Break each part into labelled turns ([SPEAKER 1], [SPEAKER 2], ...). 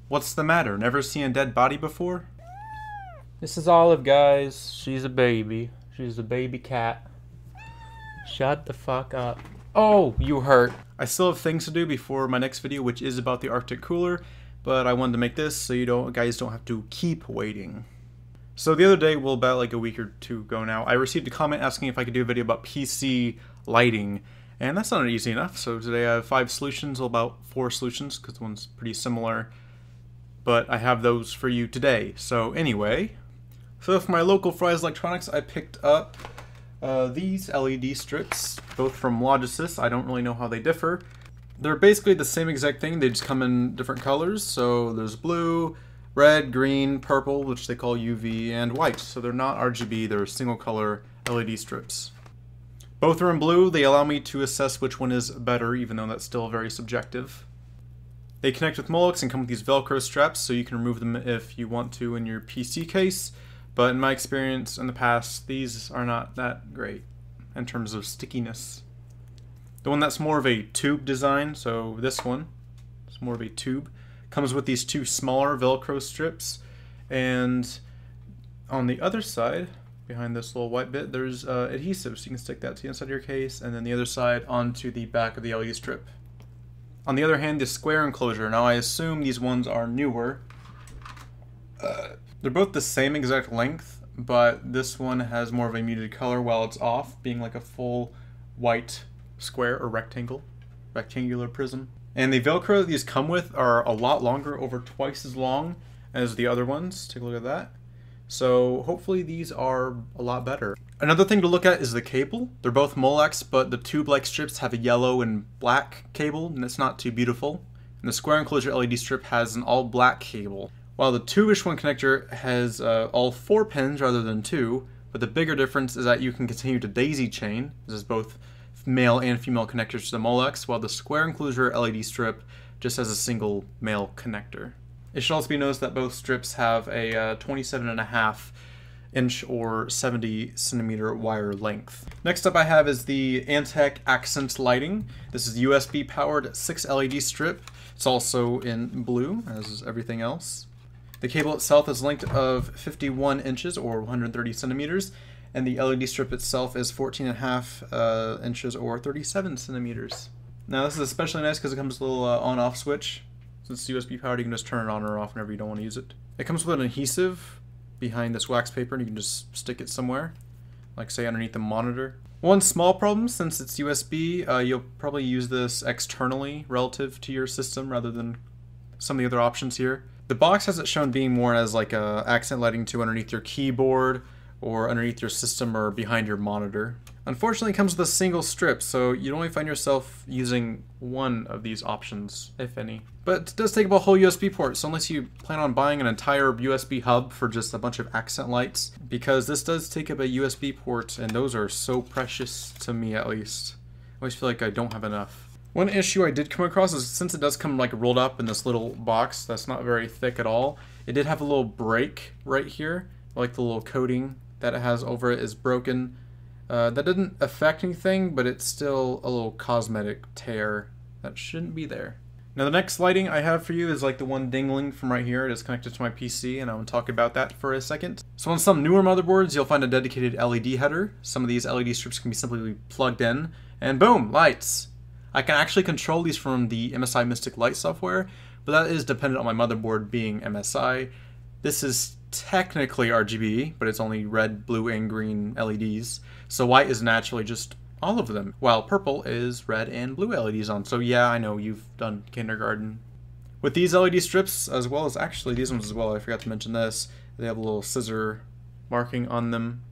[SPEAKER 1] What's the matter? Never seen a dead body before?
[SPEAKER 2] This is Olive, guys. She's a baby. She's a baby cat. Shut the fuck up. Oh, you hurt.
[SPEAKER 1] I still have things to do before my next video, which is about the Arctic cooler, but I wanted to make this so you guys don't have to keep waiting. So the other day, well, about like a week or two ago now, I received a comment asking if I could do a video about PC lighting, and that's not easy enough. So today I have 5 solutions, well, about 4 solutions, because the one's pretty similar, but I have those for you today. So anyway, so for my local Fry's Electronics, I picked up these LED strips, both from Logisys. I don't really know how they differ. They're basically the same exact thing, they just come in different colors. So there's blue, red, green, purple, which they call UV, and white. So they're not RGB, they're single color LED strips. Both are in blue. They allow me to assess which one is better, even though that's still very subjective. They connect with Molex and come with these Velcro straps, so you can remove them if you want to in your PC case. But in my experience in the past, these are not that great in terms of stickiness. The one that's more of a tube design, so this one is more of a tube, comes with these 2 smaller Velcro strips, and on the other side, behind this little white bit, there's adhesive, so you can stick that to the inside of your case, and then the other side onto the back of the LED strip. On the other hand, the square enclosure. Now I assume these ones are newer. They're both the same exact length, but this one has more of a muted color while it's off, being like a full white square or rectangular prism. And the Velcro that these come with are a lot longer, over twice as long as the other ones. Take a look at that. So hopefully these are a lot better. Another thing to look at is the cable. They're both Molex, but the tube-like strips have a yellow and black cable, and it's not too beautiful. And the square enclosure LED strip has an all-black cable, while the 2-ish-1 connector has all 4 pins rather than 2, but the bigger difference is that you can continue to daisy chain. This is both male and female connectors to the Molex, while the square enclosure LED strip just has a single male connector. It should also be noticed that both strips have a 27.5 inch or 70 centimeter wire length. Next up I have is the Antec accent lighting. This is USB powered 6 LED strip. It's also in blue, as is everything else. The cable itself is length of 51 inches or 130 centimeters, and the LED strip itself is 14.5 inches or 37 centimeters. Now this is especially nice because it comes with a little on-off switch. Since it's USB powered, you can just turn it on or off whenever you don't want to use it. It comes with an adhesive behind this wax paper, and you can just stick it somewhere, like say underneath the monitor. One small problem, since it's USB, you'll probably use this externally relative to your system rather than some of the other options here. The box has it shown being more as like a accent lighting to underneath your keyboard or underneath your system or behind your monitor. Unfortunately, it comes with a single strip, so you'd only find yourself using one of these options, if any. But it does take up a whole USB port, so unless you plan on buying an entire USB hub for just a bunch of accent lights, because this does take up a USB port, and those are so precious to me at least. I always feel like I don't have enough. One issue I did come across is since it does come like rolled up in this little box that's not very thick at all, it did have a little break right here, like the little coating that it has over it is broken. That didn't affect anything, but it's still a little cosmetic tear that shouldn't be there. Now the next lighting I have for you is like the one dingling from right here. It is connected to my PC, and I want to talk about that for a second. So on some newer motherboards, you'll find a dedicated LED header. Some of these LED strips can be simply plugged in, and boom, lights. I can actually control these from the MSI Mystic Light software, but that is dependent on my motherboard being MSI. This is technically RGB, but it's only red, blue, and green LEDs. So white is naturally just all of them, while purple is red and blue LEDs on. So yeah, I know you've done kindergarten. With these LED strips, as well as actually these ones as well, I forgot to mention this, they have a little scissor marking on them.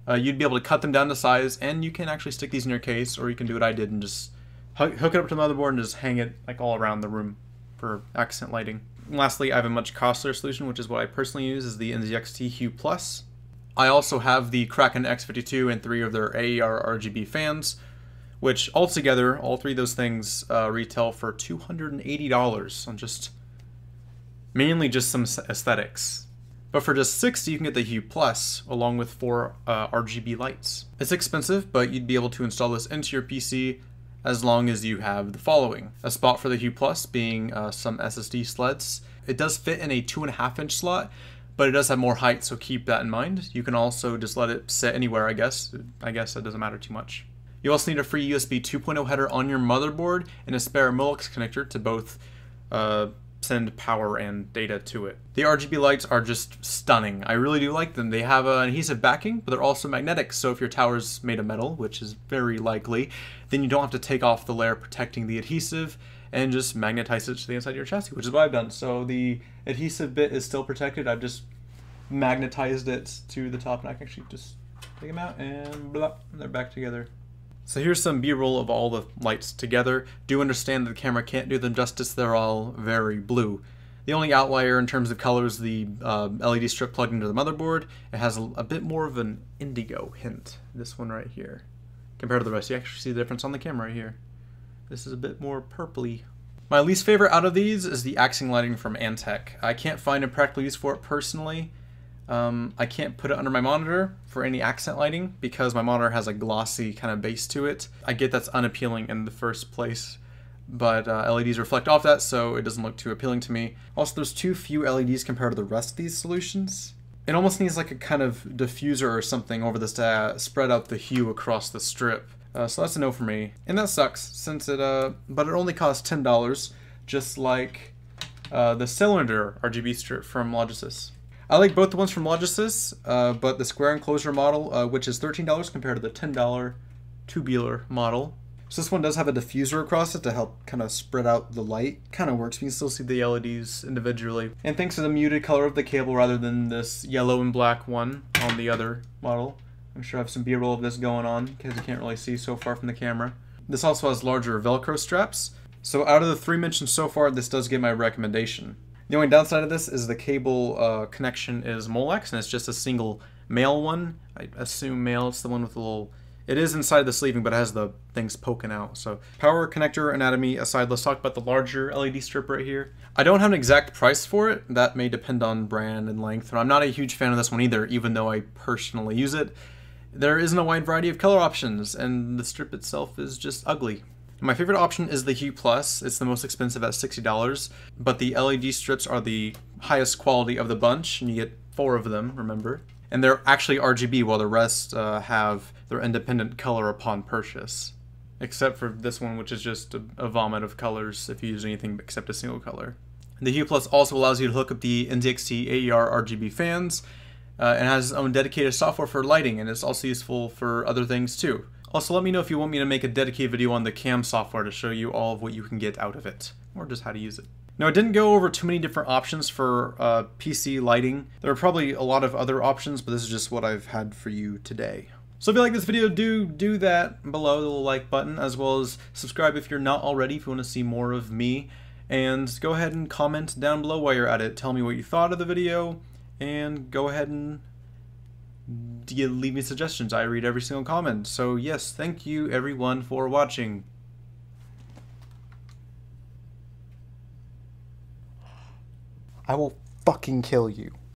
[SPEAKER 1] You'd be able to cut them down to size, and you can actually stick these in your case, or you can do what I did and just hook it up to the motherboard and just hang it like all around the room for accent lighting. And lastly, I have a much costlier solution, which is what I personally use, is the NZXT Hue Plus. I also have the Kraken X52 and 3 of their AER RGB fans, which altogether, all 3 of those things retail for $280 on mainly just some aesthetics. But for just $60, you can get the Hue Plus, along with 4 RGB lights. It's expensive, but you'd be able to install this into your PC as long as you have the following. A spot for the Hue Plus being some SSD sleds. It does fit in a 2.5-inch slot, but it does have more height, so keep that in mind. You can also just let it sit anywhere, I guess. I guess it doesn't matter too much. You also need a free USB 2.0 header on your motherboard and a spare Molex connector to both send power and data to it. The RGB lights are just stunning. I really do like them. They have an adhesive backing, but they're also magnetic, so if your tower's made of metal, which is very likely, then you don't have to take off the layer protecting the adhesive and just magnetize it to the inside of your chassis, which is what I've done. So the adhesive bit is still protected. I've just magnetized it to the top, and I can actually just take them out and blah, they're back together. So here's some B-roll of all the lights together. Do understand that the camera can't do them justice, they're all very blue. The only outlier in terms of color is the LED strip plugged into the motherboard. It has a bit more of an indigo hint, this one right here. Compared to the rest, you actually see the difference on the camera right here. This is a bit more purpley. My least favorite out of these is the accent lighting from Antec. I can't find a practical use for it personally. I can't put it under my monitor for any accent lighting because my monitor has a glossy kind of base to it. I get that's unappealing in the first place, but LEDs reflect off that, so it doesn't look too appealing to me. Also, there's too few LEDs compared to the rest of these solutions. It almost needs like a kind of diffuser or something over this to spread out the hue across the strip. So that's a no for me. And that sucks, since but it only costs $10, just like the cylinder RGB strip from Logisys. I like both the ones from Logisys, but the square enclosure model, which is $13 compared to the $10 tubular model. So this one does have a diffuser across it to help kind of spread out the light. Kind of works, you can still see the LEDs individually. And thanks to the muted color of the cable rather than this yellow and black one on the other model. I'm sure I have some B-roll of this going on because you can't really see so far from the camera. This also has larger Velcro straps. So out of the 3 mentioned so far, this does get my recommendation. The only downside of this is the cable connection is Molex, and it's just a single male one. I assume male, it's the one with the little... It is inside the sleeving, but it has the things poking out. So power connector anatomy aside, let's talk about the larger LED strip right here. I don't have an exact price for it. That may depend on brand and length, and I'm not a huge fan of this one either, even though I personally use it. There isn't a wide variety of color options, and the strip itself is just ugly. My favorite option is the Hue Plus. It's the most expensive at $60, but the LED strips are the highest quality of the bunch, and you get 4 of them, remember? And they're actually RGB, while the rest have their independent color upon purchase. Except for this one, which is just a vomit of colors if you use anything except a single color. The Hue Plus also allows you to hook up the NZXT AER RGB fans, and has its own dedicated software for lighting, and it's also useful for other things too. Also, let me know if you want me to make a dedicated video on the cam software to show you all of what you can get out of it, or just how to use it. Now, I didn't go over too many different options for PC lighting. There are probably a lot of other options, but this is just what I've had for you today. So if you like this video, do that below, the little like button, as well as subscribe if you're not already, if you want to see more of me. And go ahead and comment down below while you're at it. Tell me what you thought of the video, and go ahead and leave me suggestions. I read every single comment. So yes, thank you everyone for watching. I will fucking kill you.